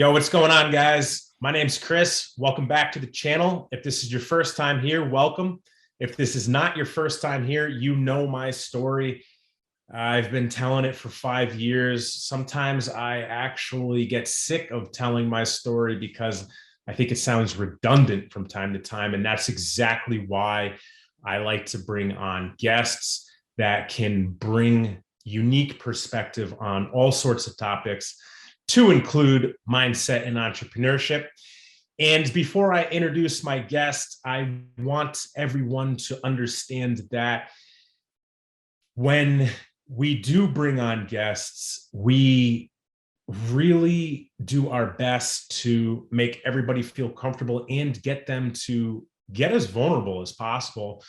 Yo, what's going on, guys? My name's Chris. Welcome back to the channel. If this is your first time here, welcome. If this is not your first time here, you know my story. I've been telling it for 5 years. Sometimes I actually get sick of telling my story because I think it sounds redundant from time to time. And that's exactly why I like to bring on guests that can bring unique perspective on all sorts of topics, to include mindset and entrepreneurship. And before I introduce my guest, I want everyone to understand that when we do bring on guests, we really do our best to make everybody feel comfortable and get them to get as vulnerable as possible,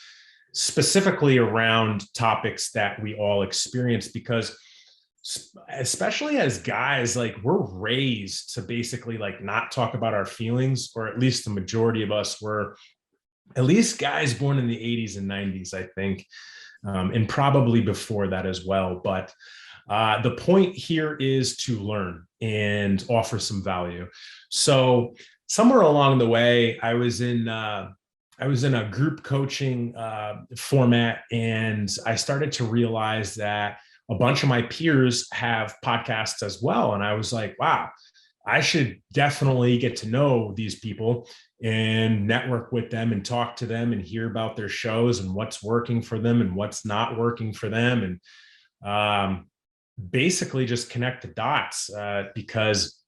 specifically around topics that we all experience, because especially as guys, like, we're raised to basically like not talk about our feelings, or at least the majority of us were, at least guys born in the 80s and 90s, I think, and probably before that as well. But the point here is to learn and offer some value. So somewhere along the way, I was in a group coaching format, and I started to realize that a bunch of my peers have podcasts as well. And I was like, wow, I should definitely get to know these people and network with them and talk to them and hear about their shows and what's working for them and what's not working for them. And basically just connect the dots, because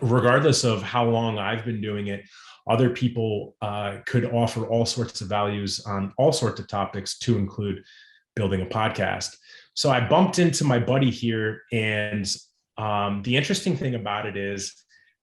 regardless of how long I've been doing it, other people could offer all sorts of values on all sorts of topics, to include building a podcast. So I bumped into my buddy here, and the interesting thing about it is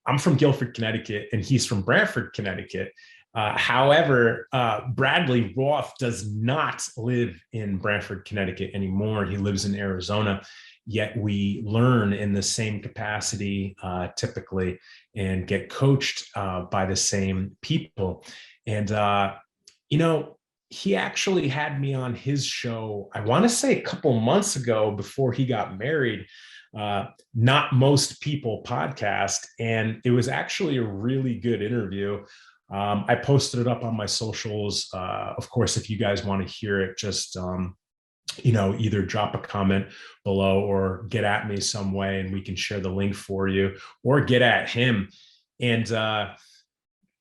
I'm from Guilford, Connecticut, and he's from Brantford, Connecticut. However, Bradley Roth does not live in Brantford, Connecticut anymore. He lives in Arizona, yet we learn in the same capacity typically, and get coached by the same people. And, he actually had me on his show, I want to say a couple months ago, before he got married, Not Most People podcast. And it was actually a really good interview. I posted it up on my socials. Of course, if you guys want to hear it, just, either drop a comment below or get at me some way, and we can share the link for you, or get at him. And,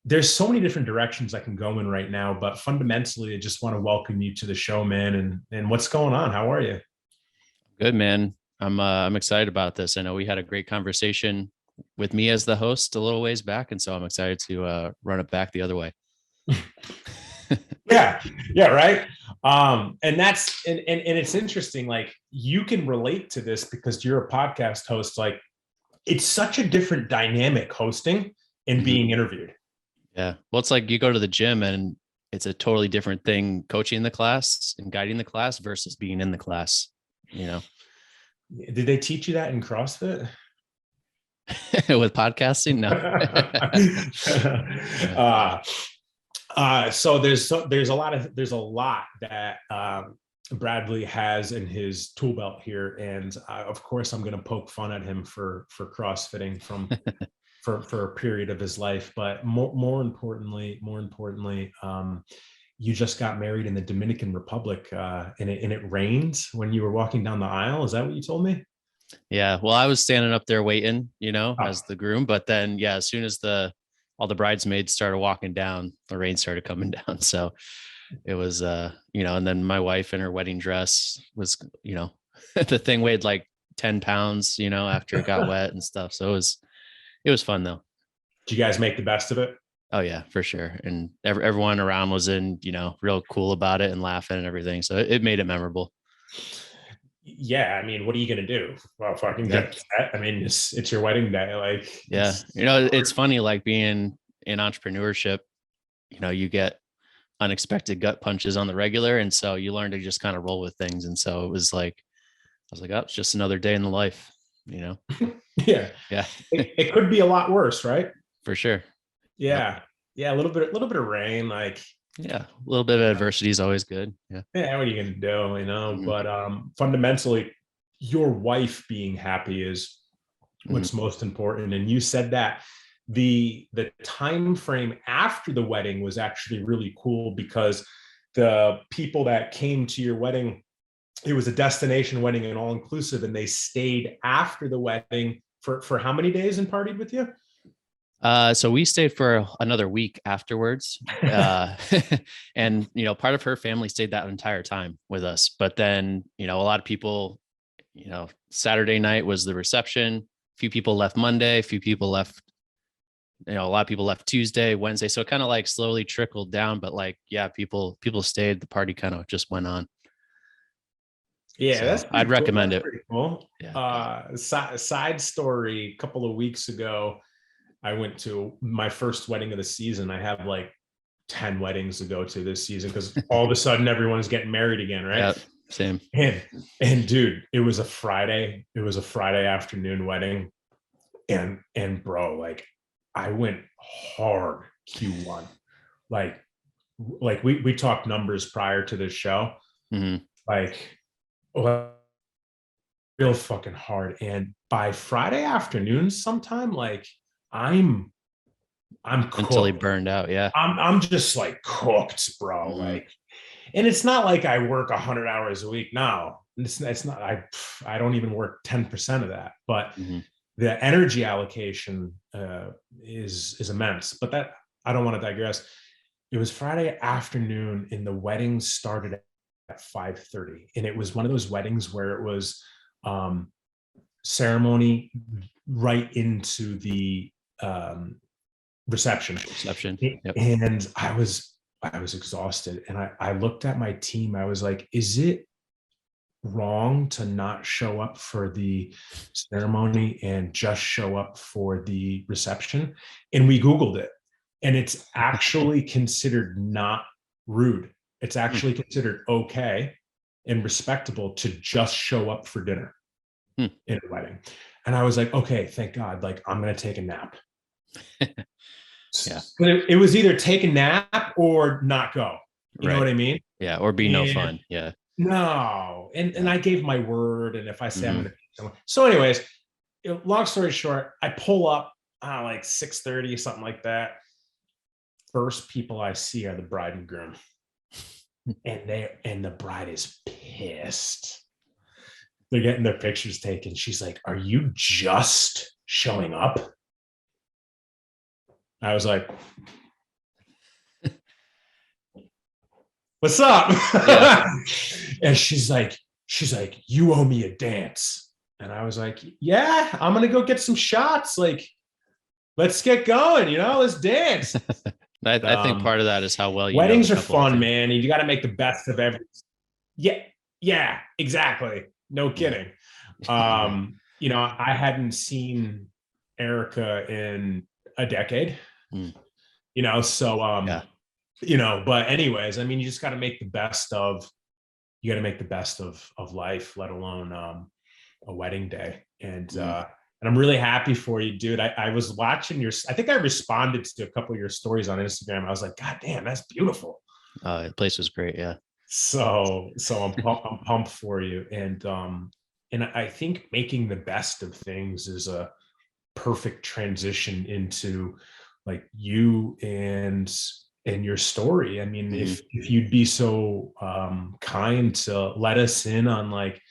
there's so many different directions I can go in right now, but fundamentally, I just want to welcome you to the show, man. And what's going on? How are you? Good, man. I'm excited about this. I know we had a great conversation with me as the host a little ways back, and so I'm excited to run it back the other way. Yeah, right. And it's interesting. Like, you can relate to this because you're a podcast host. Like, it's such a different dynamic hosting and being interviewed. Yeah. Well, it's like you go to the gym and it's a totally different thing coaching the class and guiding the class versus being in the class, Did they teach you that in CrossFit? With podcasting? No. So there's a lot that Bradley has in his tool belt here. And of course, I'm going to poke fun at him for CrossFitting for a period of his life. But more importantly, you just got married in the Dominican Republic, and it rained when you were walking down the aisle. Is that what you told me? Yeah. Well, I was standing up there waiting, as the groom, but then, yeah, as soon as all the bridesmaids started walking down, the rain started coming down. So it was, and then my wife in her wedding dress was, the thing weighed like 10 pounds, after it got wet and stuff. So it was fun though. Did you guys make the best of it? Oh yeah, for sure. And everyone around was real cool about it and laughing and everything. So it made it memorable. Yeah. I mean, what are you going to do? Well, fucking get set. I mean, it's your wedding day. Like, yeah, it's funny, like being in entrepreneurship, you get unexpected gut punches on the regular. And so you learn to just kind of roll with things. And so it was like, I was like, oh, it's just another day in the life, Yeah. Yeah. It could be a lot worse, right? For sure. Yeah. Yeah. A little bit of rain, like, yeah, a little bit of adversity is always good. Yeah. Yeah. What are you going to do? But fundamentally, your wife being happy is what's most important. And you said that the time frame after the wedding was actually really cool, because the people that came to your wedding, it was a destination wedding and all inclusive, and they stayed after the wedding for how many days and partied with you? So we stayed for another week afterwards. And, part of her family stayed that entire time with us. But then, a lot of people, Saturday night was the reception. A few people left Monday, a few people left, a lot of people left Tuesday, Wednesday. So it kind of like slowly trickled down, but like, yeah, people stayed, the party kind of just went on. Yeah, So that's I'd cool. recommend That's it. pretty cool. Yeah. Side story, a couple of weeks ago, I went to my first wedding of the season. I have like 10 weddings to go to this season, because all of a sudden everyone's getting married again, right? Yeah, same. And dude, it was a Friday. It was a Friday afternoon wedding. And bro, like I went hard Q1. Like we talked numbers prior to this show. Mm-hmm. Like real fucking hard. And by Friday afternoon sometime, like I'm cooked. Until he burned out. Yeah. I'm just like cooked, bro. Mm-hmm. Like, and it's not like I work 100 hours a week. No, it's not. I don't even work 10% of that. But the energy allocation is immense. But that, I don't want to digress. It was Friday afternoon, and the wedding started at 5:30, and it was one of those weddings where it was ceremony right into the reception. Yep. And I was exhausted, and I looked at my team. I was like, is it wrong to not show up for the ceremony and just show up for the reception? And we Googled it, and it's actually considered not rude. It's actually considered okay and respectable to just show up for dinner in a wedding. And I was like, okay, thank God. Like, I'm going to take a nap. Yeah. But it was either take a nap or not go. You know what I mean? Yeah. Or be no fun. Yeah. No. And I gave my word. And if I say I'm going to take someone. So anyways, long story short, I pull up like 6:30, something like that. First people I see are the bride and groom. And the bride is pissed. They're getting their pictures taken. She's like, are you just showing up? I was like, what's up? Yeah. And she's like, you owe me a dance. And I was like, yeah, I'm going to go get some shots. Like, let's get going, let's dance. I think part of that is how well weddings are fun, man. You got to make the best of every. Yeah, exactly. No kidding. I hadn't seen Erica in a decade. So but anyways, I mean, you just got to make the best of. You got to make the best of life, let alone a wedding day. And I'm really happy for you, dude. I was watching I think I responded to a couple of your stories on Instagram. I was like, God damn, that's beautiful. The place was great. Yeah. So I'm pumped for you. And I think making the best of things is a perfect transition into like you and your story. I mean, if you'd be so kind to let us in on like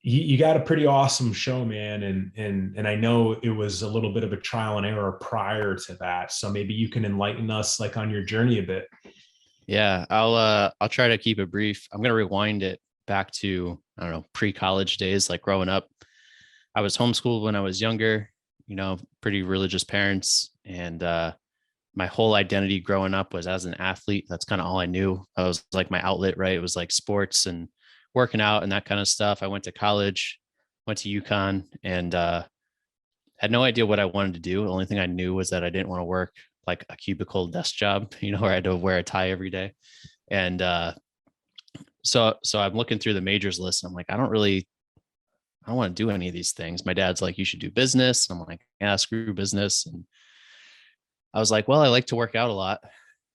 you got a pretty awesome show, man. And I know it was a little bit of a trial and error prior to that. So maybe you can enlighten us like on your journey a bit. Yeah, I'll try to keep it brief. I'm going to rewind it back to, I don't know, pre-college days, like growing up. I was homeschooled when I was younger, pretty religious parents. And my whole identity growing up was as an athlete. That's kind of all I knew. I was like my outlet, right? It was like sports and working out and that kind of stuff. I went to college, went to UConn, and had no idea what I wanted to do. The only thing I knew was that I didn't want to work like a cubicle desk job, where I had to wear a tie every day. And so I'm looking through the majors list. And I'm like, I don't want to do any of these things. My dad's like, you should do business. And I'm like, yeah, screw business. And I was like, well, I like to work out a lot.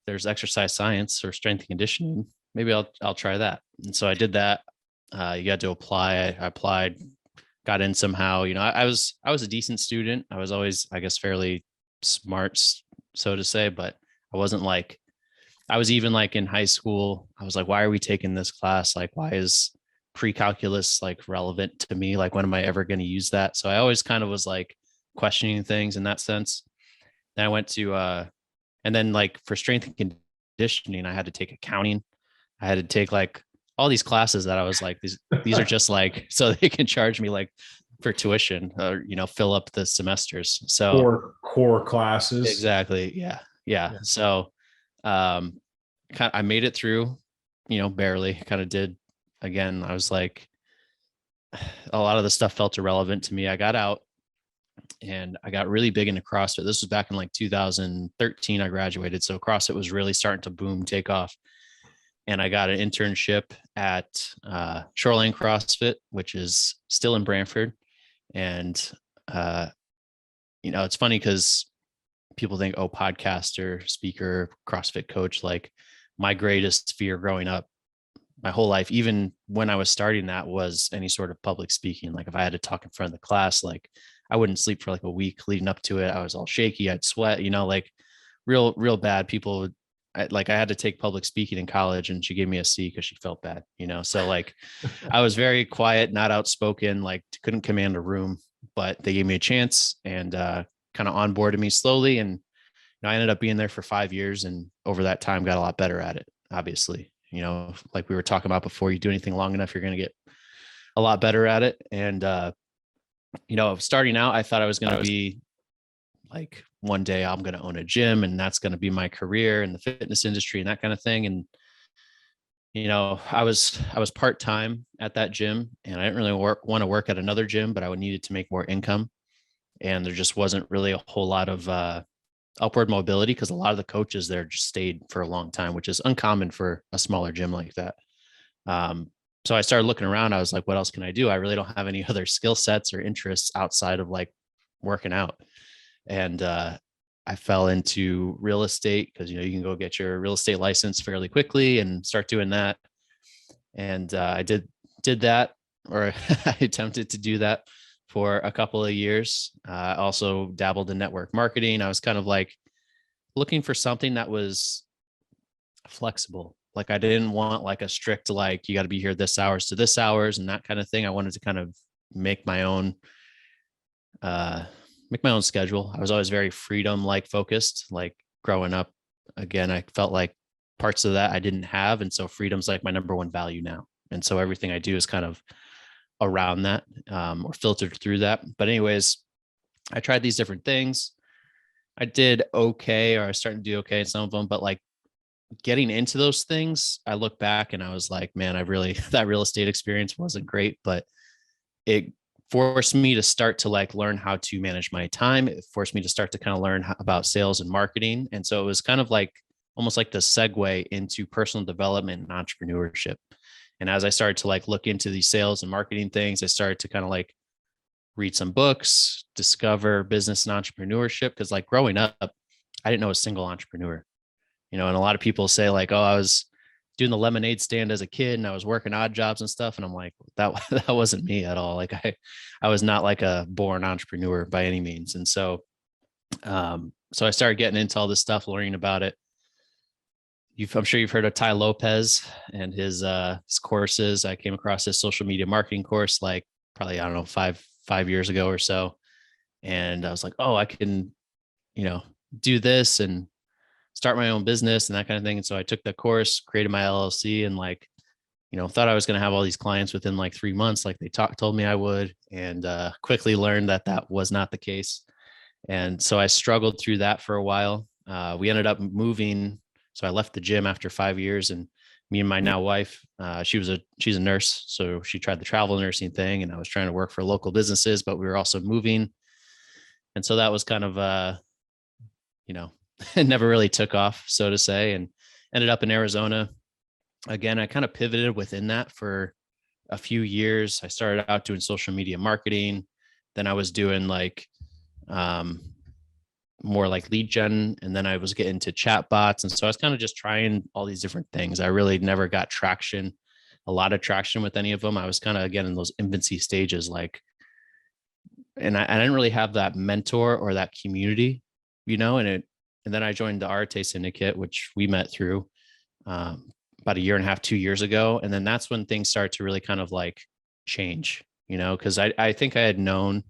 There's exercise science or strength and conditioning. Maybe I'll try that. And so I did that. You had to apply. I applied, got in somehow. I was a decent student. I was always, I guess, fairly smart, so to say, but I wasn't like, I was even like in high school, I was like, why are we taking this class? Like, why is pre-calculus like relevant to me? Like, when am I ever going to use that? So I always kind of was like questioning things in that sense. Then I went to, and then like for strength and conditioning, I had to take accounting. I had to take like all these classes that I was like, these are just like, so they can charge me like for tuition or, fill up the semesters. So core classes. exactly. Yeah. Yeah. So, I made it through, barely kind of did. Again, I was like, a lot of the stuff felt irrelevant to me. I got out and I got really big into CrossFit. This was back in like 2013. I graduated. So CrossFit was really starting to boom, take off. And I got an internship at Shoreline CrossFit, which is still in Brantford. And, it's funny because people think, oh, podcaster, speaker, CrossFit coach, like my greatest fear growing up my whole life, even when I was starting that, was any sort of public speaking. Like if I had to talk in front of the class, like I wouldn't sleep for like a week leading up to it. I was all shaky. I'd sweat, like real bad. People would, I had to take public speaking in college and she gave me a C because she felt bad, so like I was very quiet, not outspoken, like couldn't command a room, but they gave me a chance and kind of onboarded me slowly. And I ended up being there for 5 years. And over that time got a lot better at it. Obviously, like we were talking about before, you do anything long enough, you're going to get a lot better at it. And, starting out, I thought I was going to be like, one day I'm going to own a gym and that's going to be my career in the fitness industry and that kind of thing. And, I was part-time at that gym and I didn't really want to work at another gym, but I would needed to make more income. And there just wasn't really a whole lot of, upward mobility because a lot of the coaches there just stayed for a long time, which is uncommon for a smaller gym like that. So I started looking around. I was like, what else can I do? I really don't have any other skill sets or interests outside of like working out. And I fell into real estate because, you can go get your real estate license fairly quickly and start doing that. And I did that, or I attempted to do that for a couple of years. I also dabbled in network marketing. I was kind of like looking for something that was flexible. Like I didn't want like a strict, like you got to be here this hours to this hours and that kind of thing. I wanted to kind of make my own schedule. I was always very freedom like focused, like growing up. Again, I felt like parts of that I didn't have. And so freedom's like my number one value now. And so everything I do is kind of around that or filtered through that. But anyways, I tried these different things. I did okay, or I started to do okay in some of them, but like getting into those things, I look back and I was like, man, that real estate experience wasn't great, but it forced me to start to like learn how to manage my time. It forced me to start to kind of learn about sales and marketing. And so it was kind of like almost like the segue into personal development and entrepreneurship. And as I started to like look into these sales and marketing things, I started to kind of like read some books, discover business and entrepreneurship. Cause like growing up, I didn't know a single entrepreneur, and a lot of people say like, oh, I was doing the lemonade stand as a kid and I was working odd jobs and stuff. And I'm like, that wasn't me at all. Like I was not like a born entrepreneur by any means. And so, so I started getting into all this stuff, learning about it. I'm sure you've heard of Ty Lopez and his courses. I came across his social media marketing course, like probably, I don't know, five years ago or so. And I was like, oh, I can, do this and start my own business and that kind of thing. And so I took the course, created my LLC and like, thought I was going to have all these clients within like 3 months, like they told me I would, and quickly learned that was not the case. And so I struggled through that for a while. We ended up moving. So I left the gym after 5 years, and me and my now wife, she's a nurse. So she tried the travel nursing thing, and I was trying to work for local businesses, but we were also moving. And so that was kind of, it never really took off, so to say, and ended up in Arizona. Again, I kind of pivoted within that for a few years. I started out doing social media marketing. Then I was doing like, more like lead gen. And then I was getting to chat bots. And so I was kind of just trying all these different things. I really never got a lot of traction with any of them. I was kind of, again, in those infancy stages, like I didn't really have that mentor or that community, and then I joined the Arte Syndicate, which we met through about a year and a half, 2 years ago. And then that's when things start to really kind of like change, because I think I had known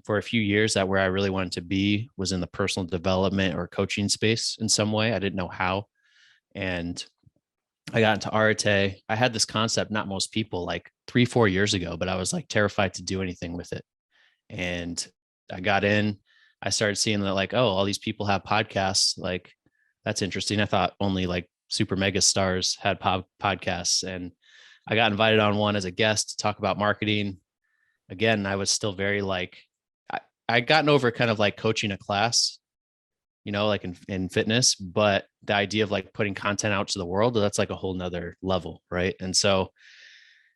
for a few years that where I really wanted to be was in the personal development or coaching space in some way. I didn't know how. And I got into Arte. I had this concept, not most people, like 3-4 years ago, but I was like terrified to do anything with it. And I got in, I started seeing that like, oh, all these people have podcasts. Like, that's interesting. I thought only like super mega stars had podcasts. And I got invited on one as a guest to talk about marketing. Again, I was still very like, I'd gotten over kind of like coaching a class, like in fitness, but the idea of like putting content out to the world, that's like a whole nother level. Right. And so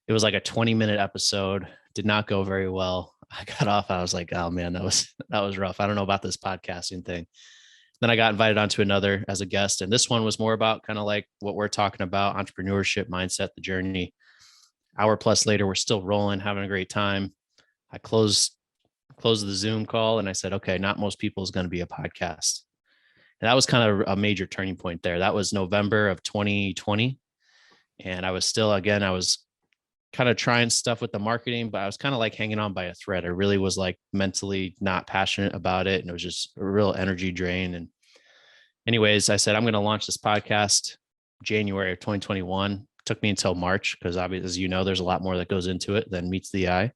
it was like a 20-minute episode, did not go very well. I got off. I was like, oh man, that was rough. I don't know about this podcasting thing. Then I got invited onto another as a guest. And this one was more about kind of like what we're talking about, entrepreneurship, mindset, the journey. Hour plus later, we're still rolling, having a great time. I closed the Zoom call and I said, okay, not most people is going to be a podcast. And that was kind of a major turning point there. That was November of 2020. And I was still, again, I was kind of trying stuff with the marketing, but I was kind of like hanging on by a thread. I really was like mentally not passionate about it. And it was just a real energy drain. And anyways, I said, I'm going to launch this podcast January of 2021. It took me until March because obviously, as you know, there's a lot more that goes into it than meets the eye.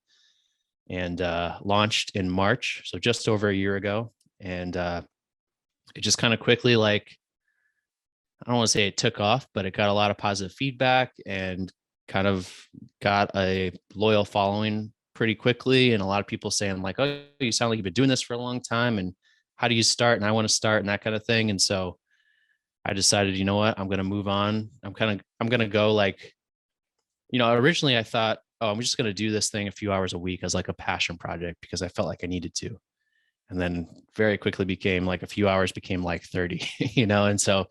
And launched in March. So just over a year ago. And it just kind of quickly, like, I don't want to say it took off, but it got a lot of positive feedback and kind of got a loyal following pretty quickly. And a lot of people saying like, oh, you sound like you've been doing this for a long time. And how do you start? And I want to start and that kind of thing. And so I decided, you know what, I'm going to move on. I'm going to go like, originally I thought, oh, I'm just going to do this thing a few hours a week as like a passion project because I felt like I needed to. And then very quickly became like a few hours became like 30, And so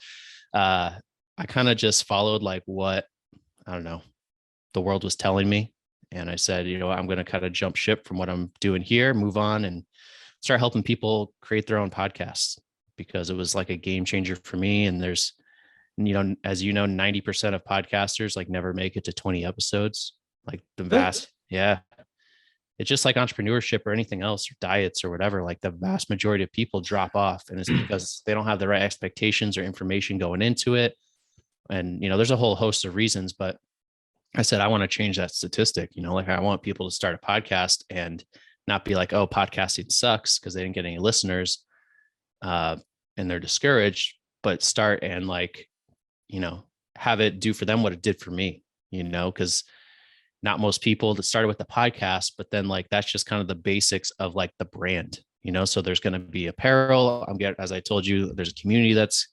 I kind of just followed like what, I don't know, the world was telling me. And I said, I'm going to kind of jump ship from what I'm doing here, move on and start helping people create their own podcasts because it was like a game changer for me. And there's, as 90% of podcasters like never make it to 20 episodes, like the vast, yeah. It's just like entrepreneurship or anything else or diets or whatever, like the vast majority of people drop off and it's because they don't have the right expectations or information going into it. And, there's a whole host of reasons, but I said, I want to change that statistic, like I want people to start a podcast and not be like, oh, podcasting sucks because they didn't get any listeners and they're discouraged, but start and like, have it do for them what it did for me, because not most people that started with the podcast, but then like, that's just kind of the basics of like the brand, so there's going to be apparel. As I told you, there's a community that's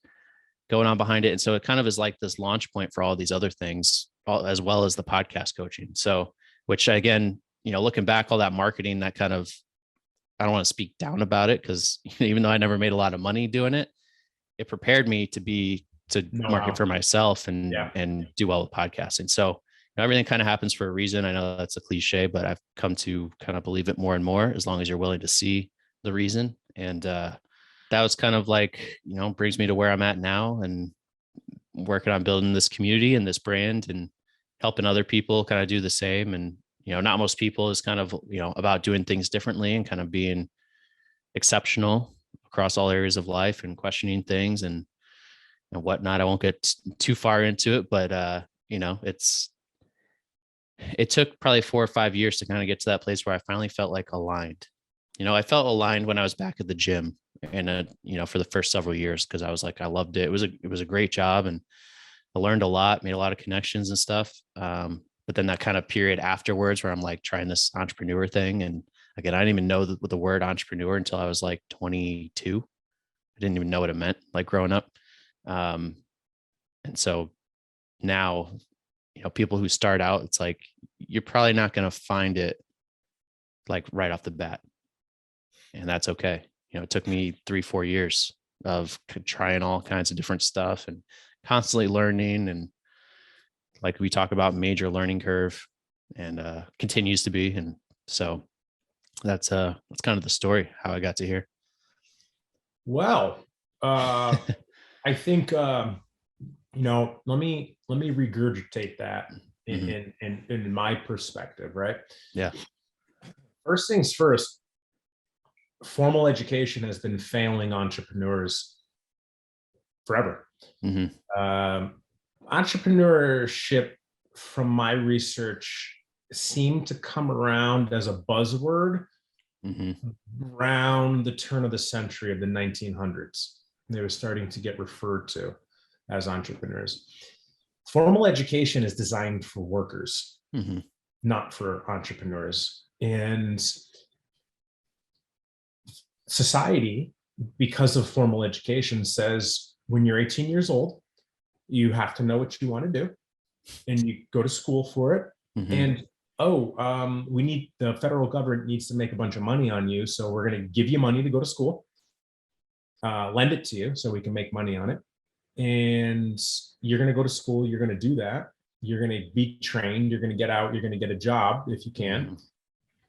going on behind it. And so it kind of is like this launch point for all these other things, as well as the podcast coaching. So, which again, looking back, all that marketing, that kind of, I don't want to speak down about it because even though I never made a lot of money doing it, it prepared me to market for myself and do well with podcasting. So everything kind of happens for a reason. I know that's a cliche, but I've come to kind of believe it more and more as long as you're willing to see the reason. And that was kind of like, brings me to where I'm at now and working on building this community and this brand and helping other people kind of do the same. And, not most people is kind of, about doing things differently and kind of being exceptional across all areas of life and questioning things and whatnot. I won't get too far into it, but, it took probably 4 or 5 years to kind of get to that place where I finally felt like aligned. I felt aligned when I was back at the gym and, for the first several years, because I was like, I loved it. It was a great job and I learned a lot, made a lot of connections and stuff. But then that kind of period afterwards where I'm like trying this entrepreneur thing. And again, I didn't even know the word entrepreneur until I was like 22. I didn't even know what it meant like growing up. And so now, people who start out, it's like, you're probably not going to find it like right off the bat. And that's okay. It took me 3-4 years of trying all kinds of different stuff and constantly learning. And like we talk about, major learning curve and continues to be. And so That's kind of the story, how I got to here. Well, I think let me regurgitate that Hmm. in my perspective, right? Yeah. First things first, formal education has been failing entrepreneurs forever. Hmm. Um, Entrepreneurship, from my research, seemed to come around as a buzzword Hmm. around the turn of the century of the 1900s. They were starting to get referred to as entrepreneurs. Formal education is designed for workers, Hmm. not for entrepreneurs. And society, because of formal education, says when you're 18 years old, you have to know what you want to do and you go to school for it. Hmm. And we need the federal government needs to make a bunch of money on you. So we're going to give you money to go to school, lend it to you so we can make money on it. And you're going to go to school. You're going to do that. You're going to be trained. You're going to get out. You're going to get a job if you can,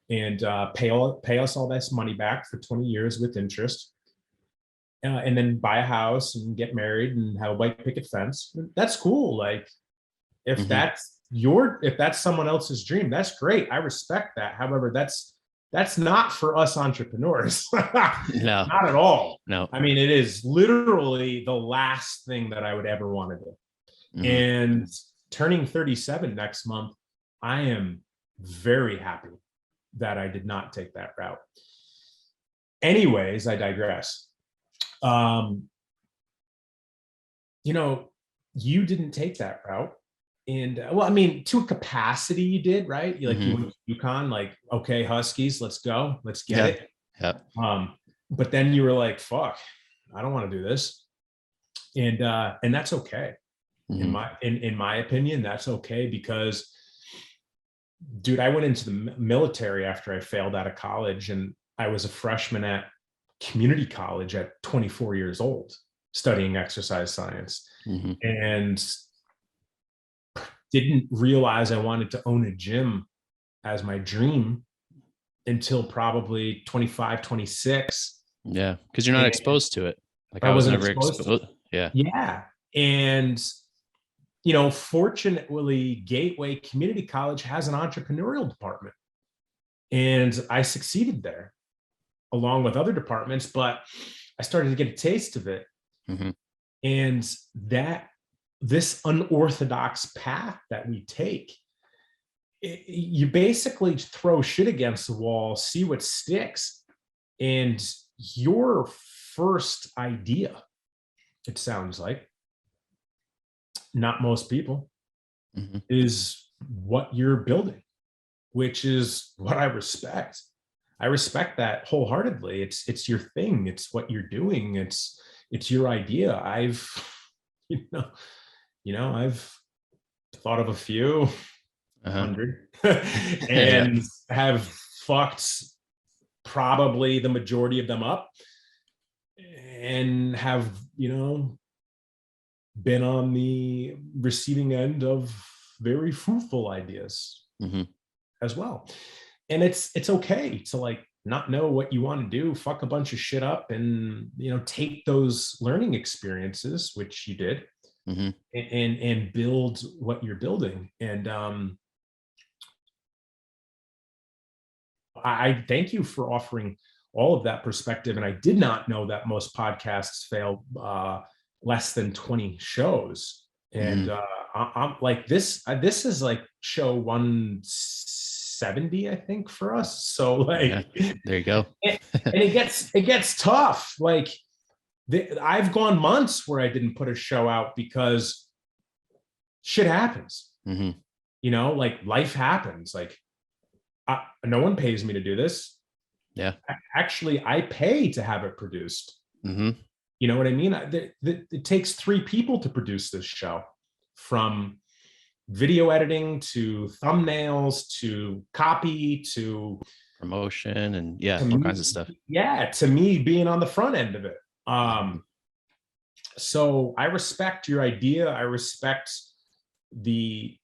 Hmm. and pay us all this money back for 20 years with interest. And then buy a house and get married and have a white picket fence. That's cool. Like if Hmm. that's someone else's dream, that's great. I respect that. However, that's not for us entrepreneurs. No, Not at all. no. I mean, it is literally the last thing that I would ever want to do. Hmm. And turning 37 next month, I am very happy that I did not take that route. Anyways, I digress. Um, you know, you didn't take that route. And well, I mean, to a capacity you did, right? You Hmm. went to UConn, like, okay, Huskies, let's go, let's get Yeah. it. Yeah. But then you were like, fuck, I don't want to do this. And that's okay. Hmm. In my opinion, that's okay because dude, I went into the military after I failed out of college, and I was a freshman at community college at 24 years old, studying exercise science, Hmm. and didn't realize I wanted to own a gym as my dream until probably 25, 26. Yeah. Because you're not And exposed to it. Like I I was wasn't never exposed to it. exposed. Yeah. Yeah. And fortunately, Gateway Community College has an entrepreneurial department. And I succeeded there along with other departments, but I started to get a taste of it. Hmm. And that this unorthodox path that we take, you basically throw shit against the wall, see what sticks. And your first idea, it sounds like, not most people, Hmm. is what you're building, which is what I respect. I respect that wholeheartedly. It's your thing. It's what you're doing. It's your idea. I've you know I've thought of a few Uh-huh. hundred Yeah. and have fucked probably the majority of them up, and have been on the receiving end of very fruitful ideas Hmm. as well. And it's okay to like not know what you want to do, fuck a bunch of shit up, and take those learning experiences, which you did, Hmm. and build what you're building. And I thank you for offering all of that perspective. And I did not know that most podcasts fail less than 20 shows. And Hmm. I'm like this. This is like show 170, I think, for us. So Yeah. like, There you go. and it gets tough. Like I've gone months where I didn't put a show out because shit happens. Hmm. Like life happens. Like no one pays me to do this. Yeah. Actually, I pay to have it produced. Hmm. You know what I mean? It takes 3 people to produce this show, from video editing to thumbnails to copy Promotion and yeah, to all me, kinds of stuff. yeah, to me being on the front end of it. Hmm. So I respect your idea. I respect the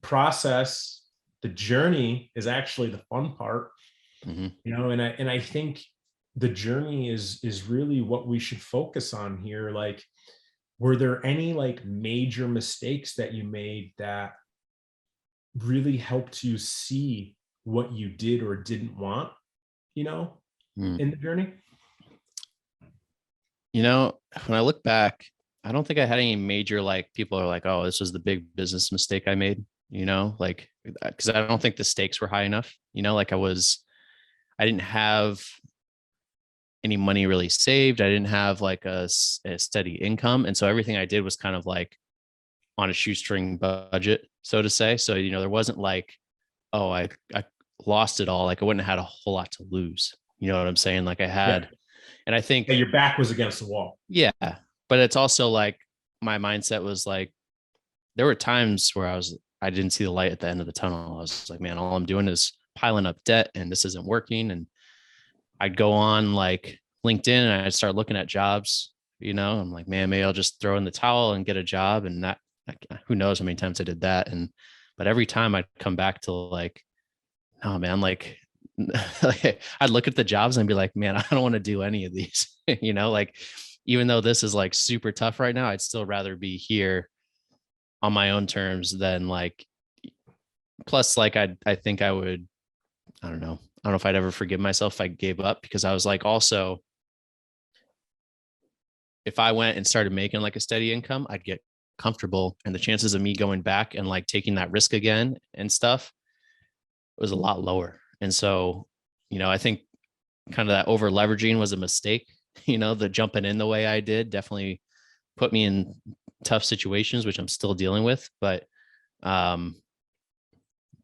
process. The journey is actually the fun part. Mhm. And I think the journey is really what we should focus on here. Like, were there any like major mistakes that you made that really helped you see what you did or didn't want, you know, Mm. in the journey? When I look back, I don't think I had any major, like, people are like, oh, this was the big business mistake I made, like, because I don't think the stakes were high enough, like I didn't have any money really saved. I didn't have like a steady income. And so everything I did was kind of like on a shoestring budget, so to say. So, there wasn't like, oh, I lost it all. Like, I wouldn't have had a whole lot to lose. You know what I'm saying? Like, I Yeah. had, and I think, Yeah, your back was against the wall. yeah, but it's also like my mindset was like, there were times where I didn't see the light at the end of the tunnel. I was like, man, all I'm doing is piling up debt and this isn't working. And I'd go on like LinkedIn and I'd start looking at jobs, I'm like, man, maybe I'll just throw in the towel and get a job. And that, who knows how many times I did that. But every time I'd come back to like, oh man, like, like I'd look at the jobs and be like, man, I don't want to do any of these, like, even though this is like super tough right now, I'd still rather be here on my own terms than like, plus like, I think I would, I don't know. I don't know if I'd ever forgive myself if I gave up, because I was like, also, if I went and started making like a steady income, I'd get comfortable. And the chances of me going back and like taking that risk again and stuff was a lot lower. And so, I think kind of that over leveraging was a mistake. The jumping in the way I did definitely put me in tough situations, which I'm still dealing with. But um,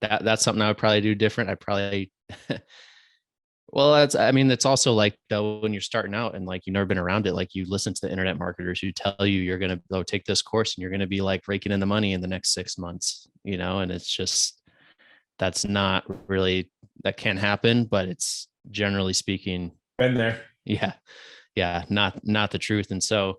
that's something I would probably do different. I probably well, it's also like, though, when you're starting out and like you've never been around it, like you listen to the internet marketers who tell you you're going to go take this course and you're going to be like raking in the money in the next 6 months, and it's just, that's not really, that can happen, but it's generally speaking, Been there. yeah, yeah, not the truth. And so,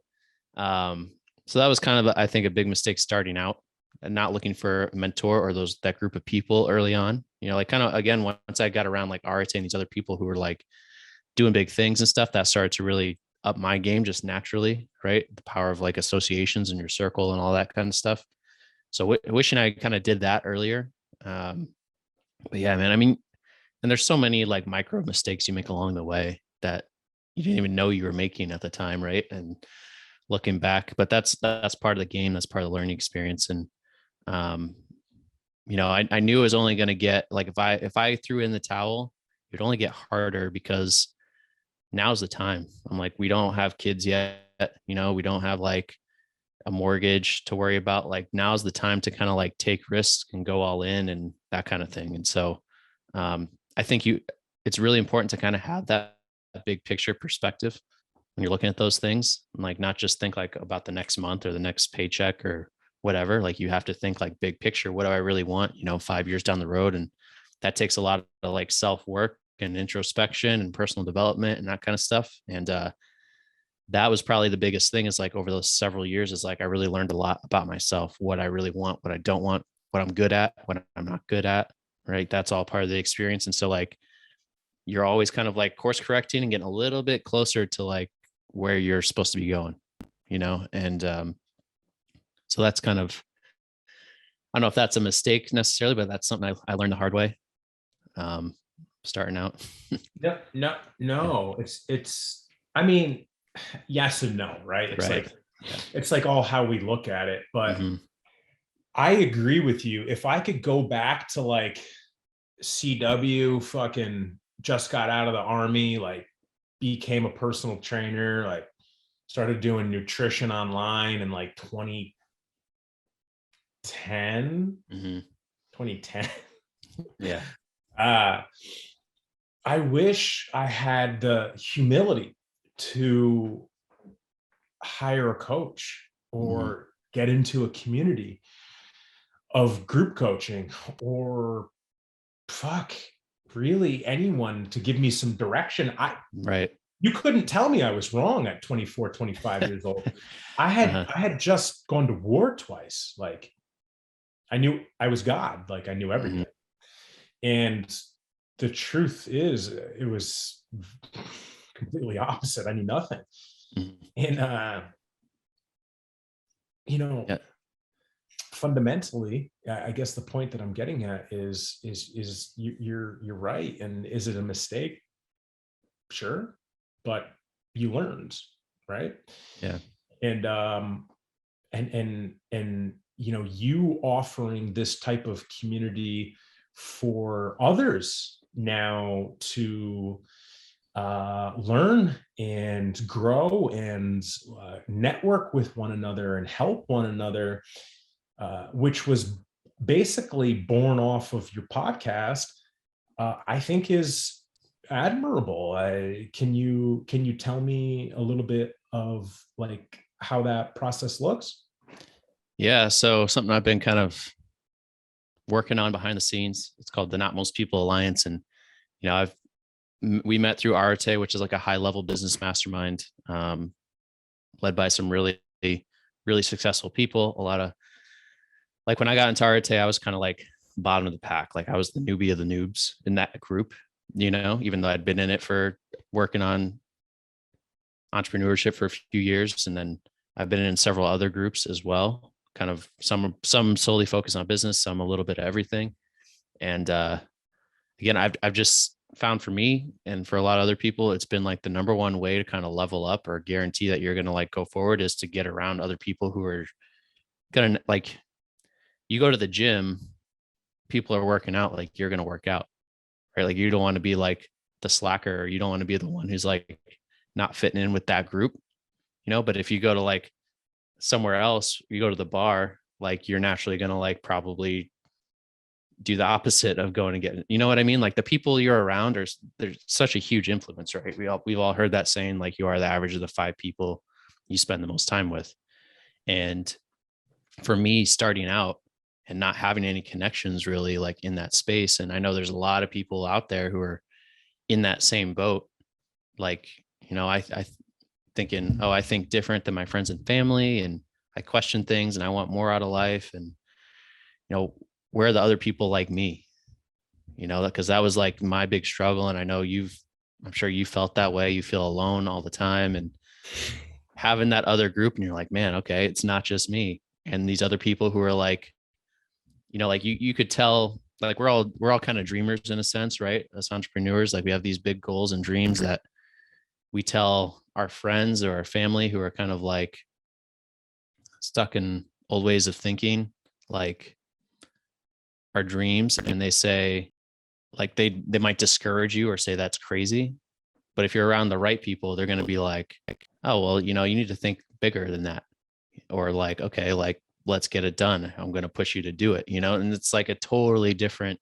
so that was kind of, I think, a big mistake starting out and not looking for a mentor or that group of people early on, like kind of, again, once I got around like Arate and these other people who were like doing big things and stuff, that started to really up my game just naturally, right? The power of like associations in your circle and all that kind of stuff. So wishing I kind of did that earlier. But yeah, man, I mean, and there's so many like micro mistakes you make along the way that you didn't even know you were making at the time, right? And looking back, but that's part of the game. That's part of the learning experience. And um, I knew it was only going to get, like, if I threw in the towel, it'd only get harder, because now's the time. I'm like, we don't have kids yet, we don't have like a mortgage to worry about. Like, now's the time to kind of like take risks and go all in and that kind of thing. And so I think it's really important to kind of have that big picture perspective when you're looking at those things, and like not just think like about the next month or the next paycheck or whatever. Like, you have to think like big picture. What do I really want, 5 years down the road? And that takes a lot of like self work and introspection and personal development and that kind of stuff. And that was probably the biggest thing, is like over those several years, is like I really learned a lot about myself, what I really want, what I don't want, what I'm good at, what I'm not good at. Right. That's all part of the experience. And so like, you're always kind of like course correcting and getting a little bit closer to like where you're supposed to be going, and so that's kind of, I don't know if that's a mistake necessarily, but that's something I learned the hard way, starting out. No, no, Yeah. no. I mean, yes and no, right? Right. Yeah. It's like all how we look at it. But Mm-hmm. I agree with you. If I could go back to like CW, fucking just got out of the army, like became a personal trainer, like started doing nutrition online in like 2010, Mm-hmm. 2010. Yeah. I wish I had the humility to hire a coach Mm-hmm. or get into a community of group coaching, or fuck, really anyone to give me some direction. Right. You couldn't tell me I was wrong at 24, 25 years old. Uh-huh. I had just gone to war twice. Like, I knew I was God, like I knew Mm-hmm. everything. And the truth is it was completely opposite. I knew nothing. Mhm. And, you know, Yeah. fundamentally, I guess the point that I'm getting at is you're right. And is it a mistake? Sure. But you learned, right? Yeah. And, you know, you offering this type of community for others now to learn and grow and network with one another and help one another, which was basically born off of your podcast, I think is admirable. Can you tell me a little bit of like how that process looks? Yeah. So something I've been kind of working on behind the scenes. It's called the Not Most People Alliance. And, we met through Arte, which is like a high level business mastermind, led by some really, really successful people. A lot of, like, when I got into Arte, I was kind of like bottom of the pack. Like I was the newbie of the noobs in that group, even though I'd been in it for working on entrepreneurship for a few years. And then I've been in several other groups as well, kind of some solely focused on business, some a little bit of everything. And again, I've just found for me and for a lot of other people, it's been like the number one way to kind of level up or guarantee that you're going to like go forward is to get around other people who are going to, like, you go to the gym, people are working out, like you're going to work out, right? Like you don't want to be like the slacker, or you don't want to be the one who's like not fitting in with that group, but if you go to like somewhere else, you go to the bar, like you're naturally going to like probably do the opposite of going and getting, you know what I mean? Like the people you're around are, there's such a huge influence, right? We've all heard that saying, like you are the average of the 5 people you spend the most time with. And for me, starting out and not having any connections really like in that space, and I know there's a lot of people out there who are in that same boat. Like, I thinking, oh, I think different than my friends and family, and I question things and I want more out of life. And, where are the other people like me? Because that was like my big struggle. And I know I'm sure you felt that way. You feel alone all the time, and having that other group, and you're like, man, okay, it's not just me. And these other people who are like, like you could tell, like we're all kind of dreamers in a sense, right? As entrepreneurs, like we have these big goals and dreams that we tell our friends or our family who are kind of like stuck in old ways of thinking, like our dreams, and they say, like they might discourage you or say that's crazy. But if you're around the right people, they're going to be like, oh, well, you need to think bigger than that. Or like, okay, like, let's get it done. I'm going to push you to do it, and it's like a totally different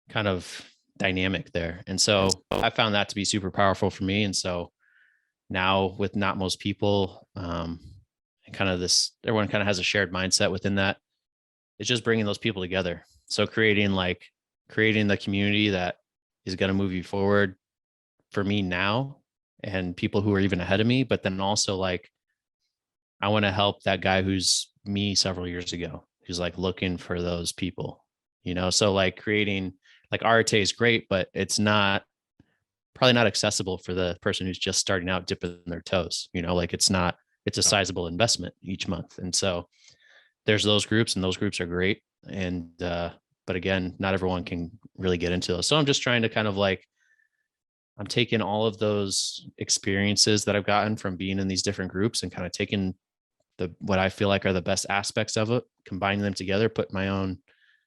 kind of dynamic there. And so I found that to be super powerful for me. And so now with Not Most People, and kind of this, everyone kind of has a shared mindset within that. It's just bringing those people together. So creating the community that is going to move you forward for me now, and people who are even ahead of me. But then also, like, I want to help that guy who's me several years ago, who's like looking for those people, So like creating, like, Arte is great, but it's probably not accessible for the person who's just starting out dipping their toes, like it's a sizable investment each month. And so there's those groups, and those groups are great. And, but again, not everyone can really get into those. So I'm just trying to kind of like, I'm taking all of those experiences that I've gotten from being in these different groups and kind of taking what I feel like are the best aspects of it, combining them together, put my own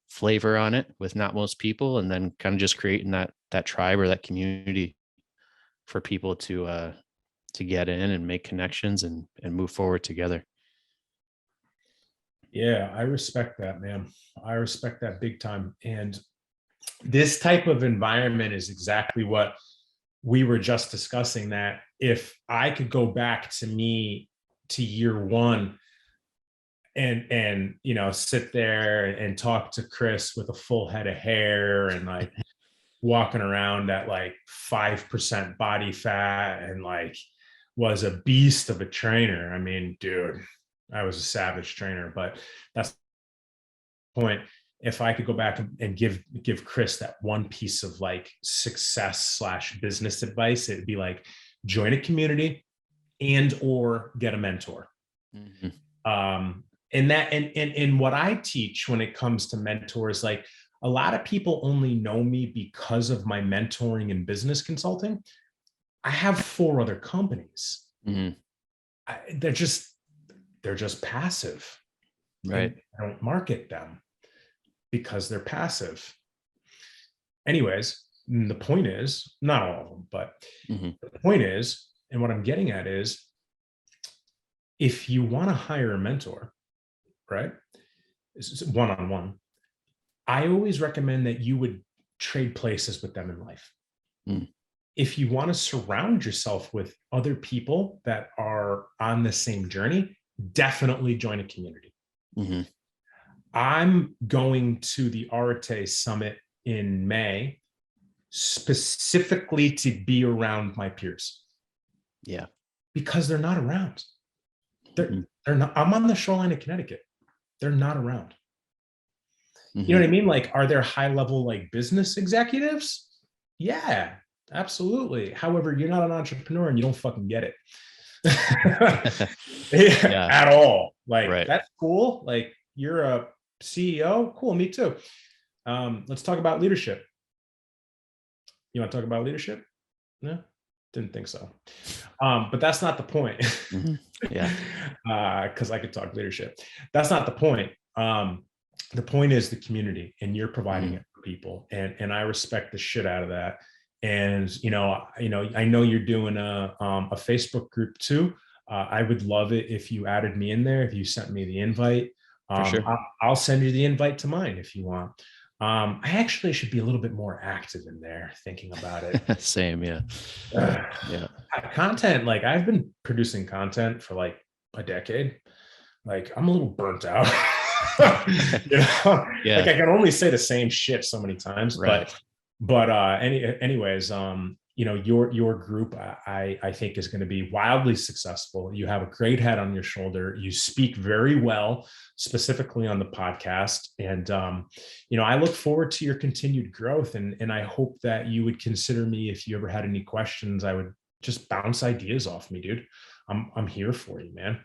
flavor on it with Not Most People, and then kind of just creating that tribe or that community for people to get in and make connections and move forward together. Yeah, I respect that, man. I respect that big time. And this type of environment is exactly what we were just discussing, that if I could go back to year one and sit there and talk to Chris with a full head of hair and like walking around at like 5% body fat and like was a beast of a trainer. I mean, dude, I was a savage trainer, but that's the point. if I could go back and give Chris that one piece of like success / business advice, it'd be like join a community and or get a mentor. And what I teach when it comes to mentors, like a lot of people only know me because of my mentoring and business consulting. I have 4 other companies. They're just passive. Right. I don't market them because they're passive. Anyways, the point is, not all of them, but the point is, and what I'm getting at is, if you want to hire a mentor, right, one-on-one, I always recommend that you would trade places with them in life. If you want to surround yourself with other people that are on the same journey, definitely join a community. I'm going to the Arete Summit in May specifically to be around my peers. Yeah. Because they're not around. They're not. I'm on the shoreline of Connecticut. They're not around. You know what I mean? Like, are there high level like business executives? Yeah, absolutely. However, you're not an entrepreneur and you don't fucking get it. At all. Like, that's cool. Like, you're a CEO. Cool. Me too. Let's talk about leadership. You want to talk about leadership? No, didn't think so. But that's not the point. Yeah. Because I could talk leadership. That's not the point. The point is the community, and you're providing it for people. And I respect the shit out of that. And, I know you're doing a Facebook group too. I would love it if you added me in there, if you sent me the invite. For sure. I'll send you the invite to mine if you want. I actually should be a little bit more active in there, thinking about it. Same. Yeah. Yeah. Content, like I've been producing content for like a decade. Like I'm a little burnt out. Yeah. Like I can only say the same shit so many times, right. but anyways, your group, I think is going to be wildly successful. You have a great head on your shoulder. You speak very well, specifically on the podcast. And, I look forward to your continued growth, and I hope that you would consider me if you ever had any questions. I would just bounce ideas off me, dude. I'm here for you, man.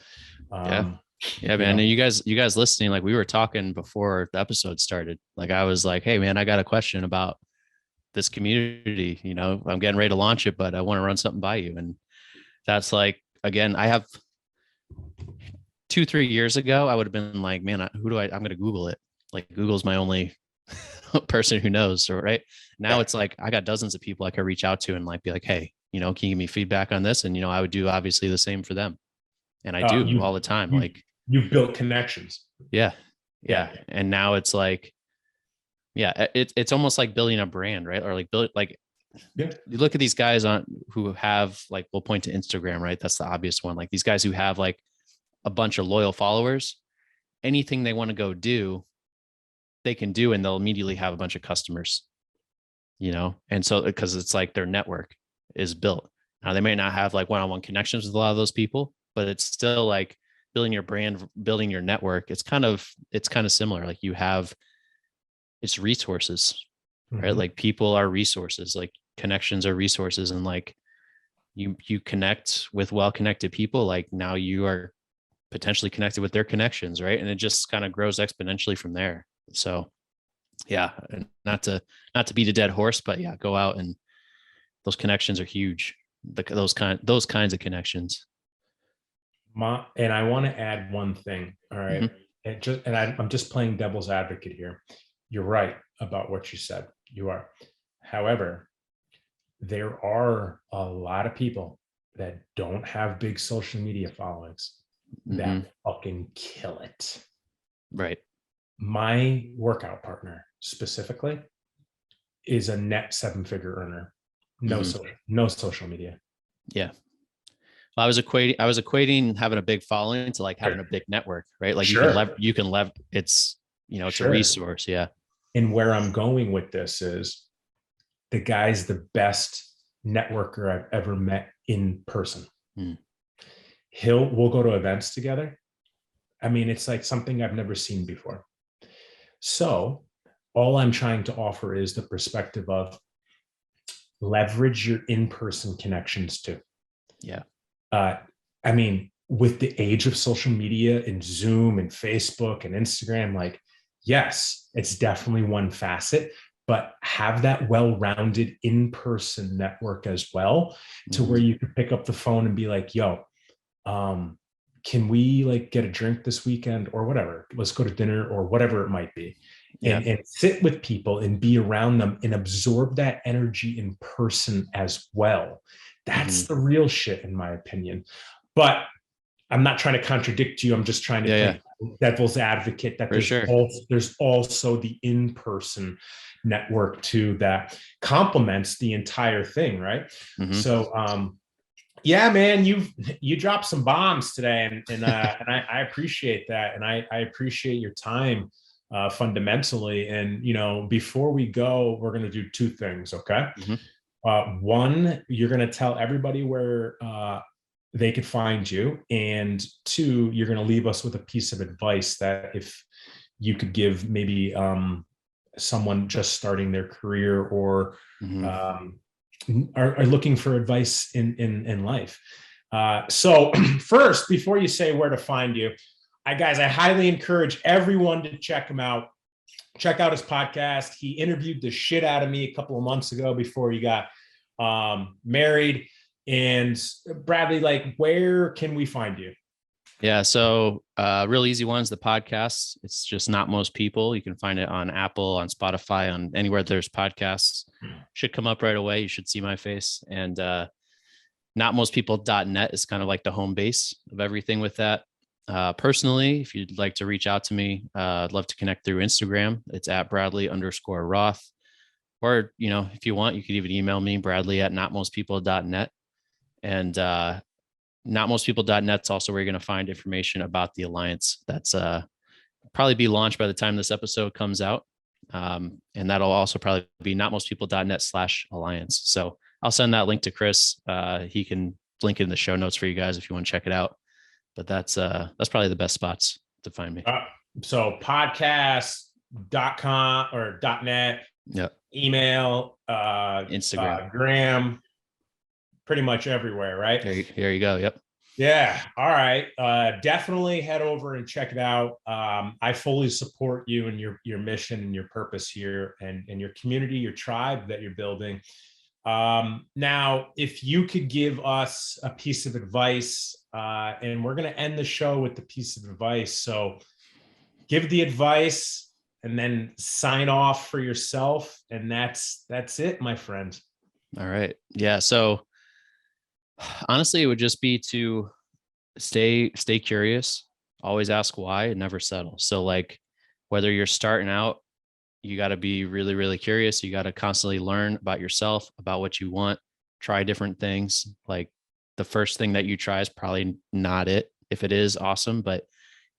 Yeah, man. And you guys listening, like we were talking before the episode started, like I was like, hey man, I got a question about this community, I'm getting ready to launch it, but I want to run something by you. And that's like, again, I have 2-3 years ago, I would have been like, man, I'm going to Google it. Like Google's my only person who knows. So, right now it's like, I got dozens of people I could reach out to and like, be like, hey, can you give me feedback on this? And, I would do obviously the same for them. And I do all the time. Like you've built connections. Yeah. And now it's like, it's almost like building a brand, right? Or you look at these guys who have like, we'll point to Instagram, right? That's the obvious one. Like these guys who have like a bunch of loyal followers, anything they want to go do, they can do, and they'll immediately have a bunch of customers, And so, because it's like their network is built. Now they may not have like one-on-one connections with a lot of those people, but it's still like building your brand, building your network. It's kind of similar. Like it's resources, right? Like people are resources, like connections are resources. And like you connect with well-connected people, like now you are potentially connected with their connections, right? And it just kind of grows exponentially from there. So yeah, and not to beat a dead horse, but yeah, go out, and those connections are huge. Those kinds of connections. And I want to add one thing. All right. I'm just playing devil's advocate here. You're right about what you said. You are. However, there are a lot of people that don't have big social media followings that fucking kill it. Right. My workout partner specifically is a net 7-figure earner. No social media. Yeah. I was equating having a big following to like having a big network, right? Like you can leverage. It's it's a resource. Yeah. And where I'm going with this is, the guy's the best networker I've ever met in person. We'll go to events together. I mean, it's like something I've never seen before. So all I'm trying to offer is the perspective of leverage your in-person connections too. Yeah. I mean, with the age of social media and Zoom and Facebook and Instagram, like, yes, it's definitely one facet, but have that well-rounded in-person network as well, to where you can pick up the phone and be like, yo, can we like get a drink this weekend or whatever? Let's go to dinner or whatever it might be. Yeah. And sit with people and be around them and absorb that energy in person as well. That's the real shit, in my opinion. But I'm not trying to contradict you. I'm just trying to play devil's advocate that there's also the in-person network too that complements the entire thing, right? So yeah, man, you dropped some bombs today, and I appreciate that, and I appreciate your time fundamentally. And before we go, we're going to do two things, okay? One, you're going to tell everybody where they could find you, and two, you're going to leave us with a piece of advice that if you could give maybe someone just starting their career or are looking for advice in life. So first, before you say where to find you, I highly encourage everyone to check him out. Check out his podcast. He interviewed the shit out of me a couple of months ago before he got married. And Bradley, like, where can we find you? Yeah. So real easy ones, the podcast. It's just Not Most People. You can find it on Apple, on Spotify, on anywhere there's podcasts. Should come up right away. You should see my face. And notmostpeople.net is kind of like the home base of everything with that. Personally, if you'd like to reach out to me, I'd love to connect through Instagram. It's at Bradley_Roth. Or, if you want, you could even email me, Bradley@notmostpeople.net. And notmostpeople.net is also where you're going to find information about the Alliance. That's probably be launched by the time this episode comes out. And that'll also probably be notmostpeople.net/alliance. So I'll send that link to Chris. He can link it in the show notes for you guys if you want to check it out. But that's probably the best spots to find me. So podcast.com or .net, email, Instagram, Gram, pretty much everywhere, right? Here you go. Yep. Yeah. All right. Definitely head over and check it out. I fully support you and your mission and your purpose here, and your community, your tribe that you're building. Now, if you could give us a piece of advice, and we're going to end the show with the piece of advice. So give the advice and then sign off for yourself. And that's it, my friend. All right. Yeah. So honestly, it would just be to stay curious, always ask why, and never settle. So like whether you're starting out, you got to be really, really curious. You got to constantly learn about yourself, about what you want, try different things. Like the first thing that you try is probably not it. If it is, awesome, but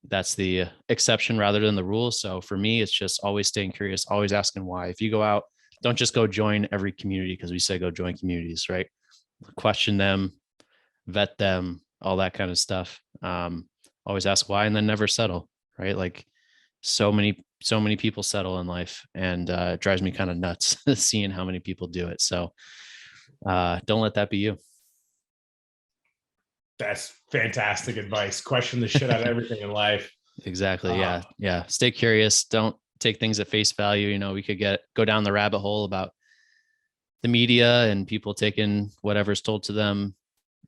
that's the exception rather than the rule. So for me, it's just always staying curious, always asking why. If you go out, don't just go join every community because we say go join communities, right? Question them, vet them, all that kind of stuff. Always ask why, and then never settle, right? Like so many people settle in life, and it drives me kind of nuts seeing how many people do it. So don't let that be you. That's fantastic advice. Question the shit out of everything in life. Exactly. Yeah. Stay curious. Don't take things at face value. We could go down the rabbit hole about the media and people taking whatever's told to them,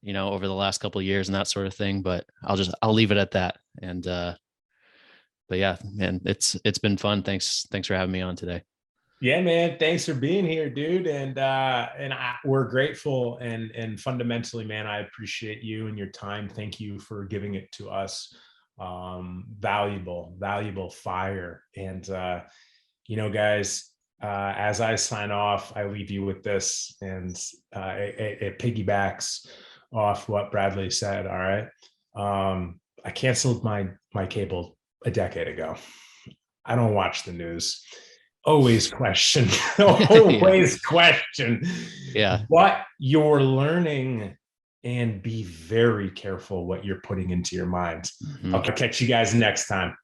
over the last couple of years and that sort of thing. But I'll leave it at that. And but yeah, man, it's been fun. Thanks for having me on today. Yeah, man. Thanks for being here, dude. And we're grateful, and fundamentally, man, I appreciate you and your time. Thank you for giving it to us. Valuable fire. And guys, as I sign off, I leave you with this, and it piggybacks off what Bradley said. All right. I canceled my cable a decade ago. I don't watch the news. Always question question what you're learning, and be very careful what you're putting into your mind. I'll catch you guys next time.